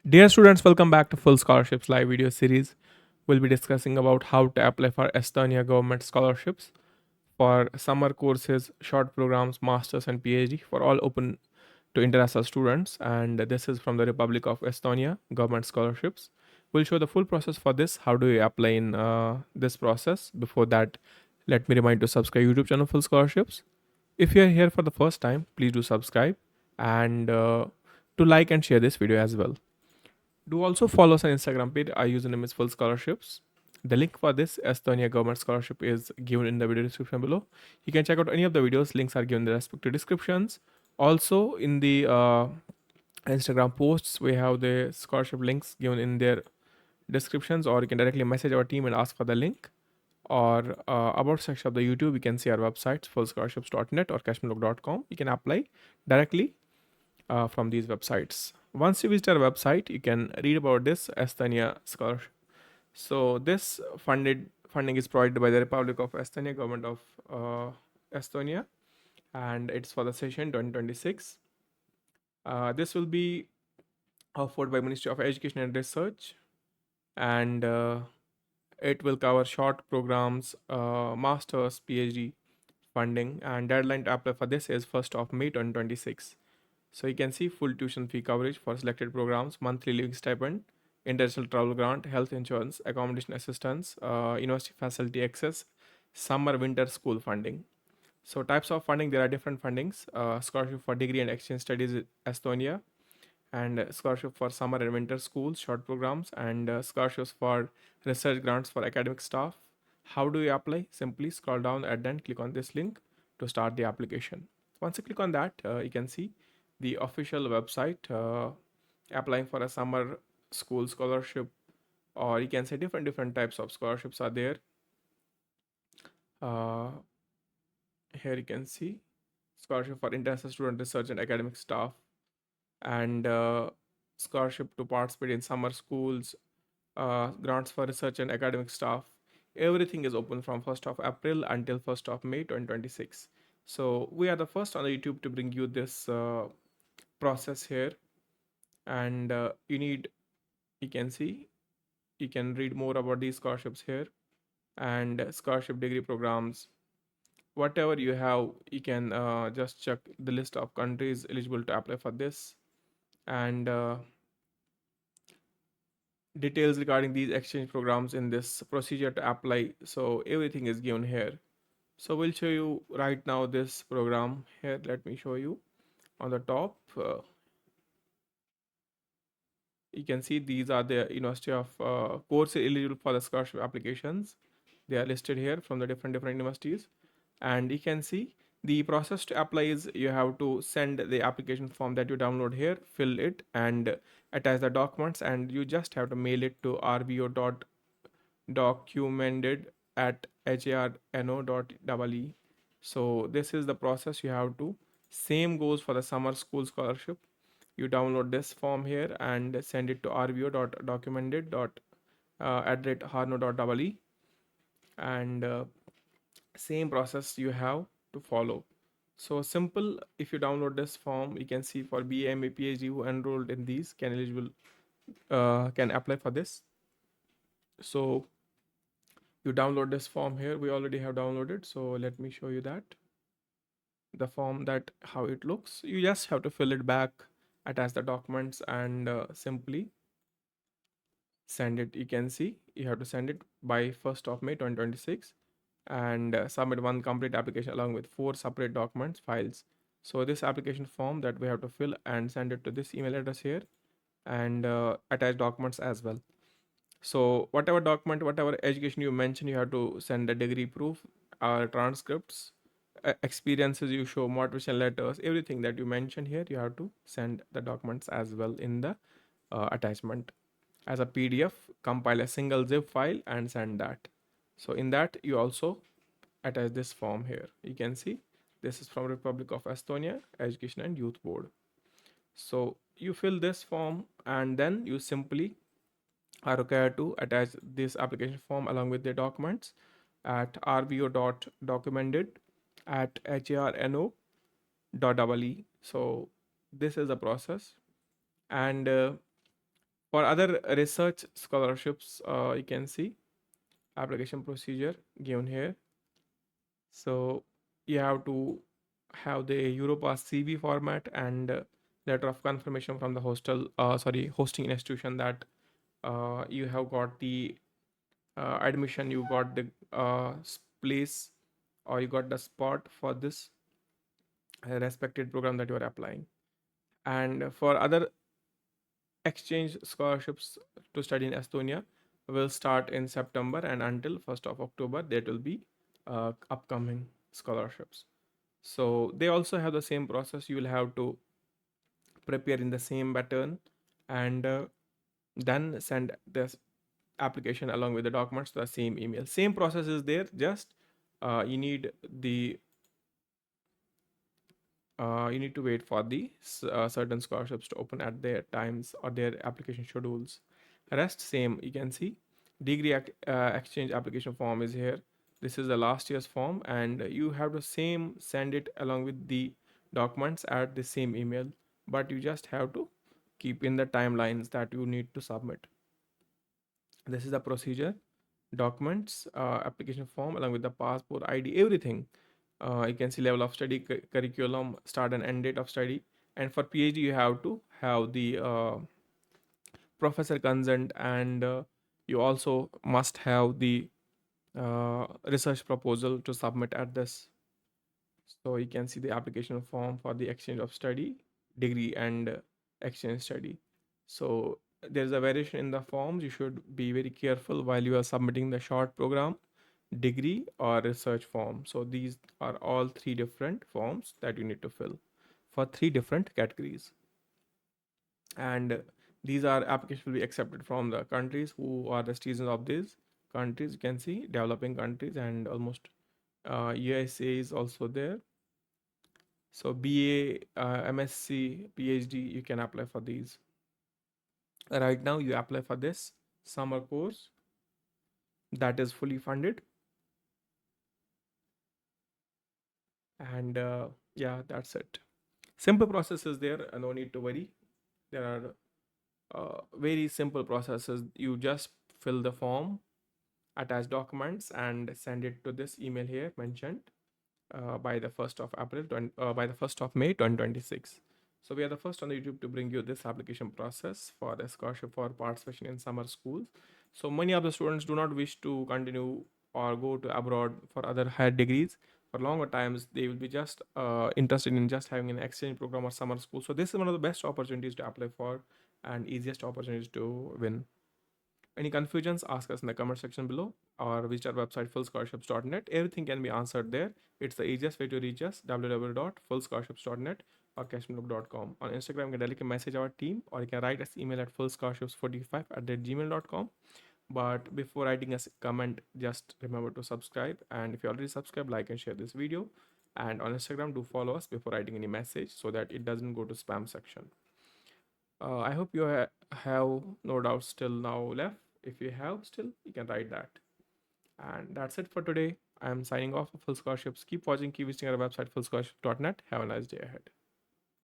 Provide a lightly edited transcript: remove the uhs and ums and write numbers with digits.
Dear students, welcome back to Full Scholarships live video series. We'll be discussing about how to apply for Estonia Government Scholarships for summer courses, short programs, masters and PhD for all open to international students. And this is from the Republic of Estonia Government Scholarships. We'll show the full process for this. How do you apply in this process? Before that, let me remind you to subscribe YouTube channel Full Scholarships. If you are here for the first time, please do subscribe and to like and share this video as well. Do also follow us on Instagram page. Our username is Full Scholarships. The link for this Estonia Government Scholarship is given in the video description below. You can check out any of the videos. Links are given in the respective descriptions. Also, in the Instagram posts, we have the scholarship links given in their descriptions, or you can directly message our team and ask for the link. Or about section of the YouTube, you can see our websites fullscholarships.net or cashmanlook.com. You can apply directly from these websites. Once you visit our website, you can read about this Estonia scholarship. So this funding is provided by the Republic of Estonia, Government of Estonia, and it's for the session 2026. This will be offered by Ministry of Education and Research, and it will cover short programs, masters, PhD funding, and deadline to apply for this is 1st of May 2026. So you can see full tuition fee coverage for selected programs, monthly living stipend, international travel grant, health insurance, accommodation assistance, university facility access, summer winter school funding. So types of funding, there are different fundings: scholarship for degree and exchange studies in Estonia, and scholarship for summer and winter schools, short programs, and scholarships for research grants for academic staff. How do you apply? Simply scroll down and then click on this link to start the application. Once you click on that, you can see the official website applying for a summer school scholarship, or you can say different types of scholarships are there. uh, Here you can see scholarship for international student research and academic staff, and scholarship to participate in summer schools, grants for research and academic staff. Everything is open from 1st of April until 1st of May 2026. So we are the first on the YouTube to bring you this process here, and you can see, you can read more about these scholarships here, and scholarship degree programs, whatever you have, you can just check the list of countries eligible to apply for this, and details regarding these exchange programs in this procedure to apply. So everything is given here. So we'll show you right now this program here. Let me show you on the top. You can see these are the university of courses eligible for the scholarship applications. They are listed here from the different universities, and you can see the process to apply is you have to send the application form that you download here, fill it, and attach the documents, and you just have to mail it to rbo.documented at harno.ee. So this is the process you have to. Same goes for the summer school scholarship. You download this form here and send it to rbo.documented@harno.ee, and same process you have to follow. So simple. If you download this form, you can see for BA, MA, PhD who enrolled in these can apply for this. So you download this form here. We already have downloaded, so let me show you that the form, that how it looks. You just have to fill it back, attach the documents, and simply send it. You can see you have to send it by 1st of May 2026, and submit one complete application along with 4 separate documents files. So this application form that we have to fill and send it to this email address here, and attach documents as well. So whatever document, whatever education you mention, you have to send the degree proof, transcripts, experiences you show, motivation letters, everything that you mention here, you have to send the documents as well in the attachment as a PDF. Compile a single zip file and send that. So in that you also attach this form here. You can see this is from Republic of Estonia Education and Youth Board. So you fill this form, and then you simply are required to attach this application form along with the documents at rbo.documented@harno.ee. So this is the process, and For other research scholarships, you can see application procedure given here. So you have to have the Europass CV format and letter of confirmation from the hosting institution that you have got the admission, you got the place, or you got the spot for this respected program that you are applying. And for other exchange scholarships to study in Estonia will start in September, and until 1st of October there will be upcoming scholarships. So they also have the same process. You will have to prepare in the same pattern and then send this application along with the documents to the same email. Same process is there, just you need the you need to wait for the certain scholarships to open at their times or their application schedules. Rest same. You can see exchange application form is here. This is the last year's form, and you have to same send it along with the documents at the same email, but you just have to keep in the timelines that you need to submit. This is the procedure: documents, application form along with the passport, ID, everything. You can see level of study, curriculum, start and end date of study. And for PhD, you have to have the professor consent, and you also must have the research proposal to submit at this. So you can see the application form for the exchange of study, degree, and exchange study. So there's a variation in the forms. You should be very careful while you are submitting the short program, degree, or research form. So these are all three different forms that you need to fill for three different categories. And these are applications will be accepted from the countries who are the citizens of these countries. You can see developing countries, and almost USA is also there. So BA, MSc, PhD, you can apply for these. Right now, you apply for this summer course that is fully funded, and yeah, that's it. Simple process is there, no need to worry. There are very simple processes. You just fill the form, attach documents, and send it to this email here mentioned by the 1st of April, by the 1st of May 2026. So we are the first on the YouTube to bring you this application process for the scholarship for participation in summer schools. So many of the students do not wish to continue or go to abroad for other higher degrees. For longer times, they will be just interested in just having an exchange program or summer school. So this is one of the best opportunities to apply for and easiest opportunities to win. Any confusions, ask us in the comment section below or visit our website fullscholarships.net. Everything can be answered there. It's the easiest way to reach us, www.fullscholarships.net or cashmlook.com. On Instagram, you can directly message our team or you can write us email at fullscholarships45@gmail.com. But before writing us a comment, just remember to subscribe. And if you already subscribed, like and share this video. And on Instagram, do follow us before writing any message so that it doesn't go to spam section. I hope you have no doubts still now left. If you have still, you can write that. And that's it for today. I am signing off of Full Scholarships. Keep watching, keep visiting our website fullscholarship.net. Have a nice day ahead.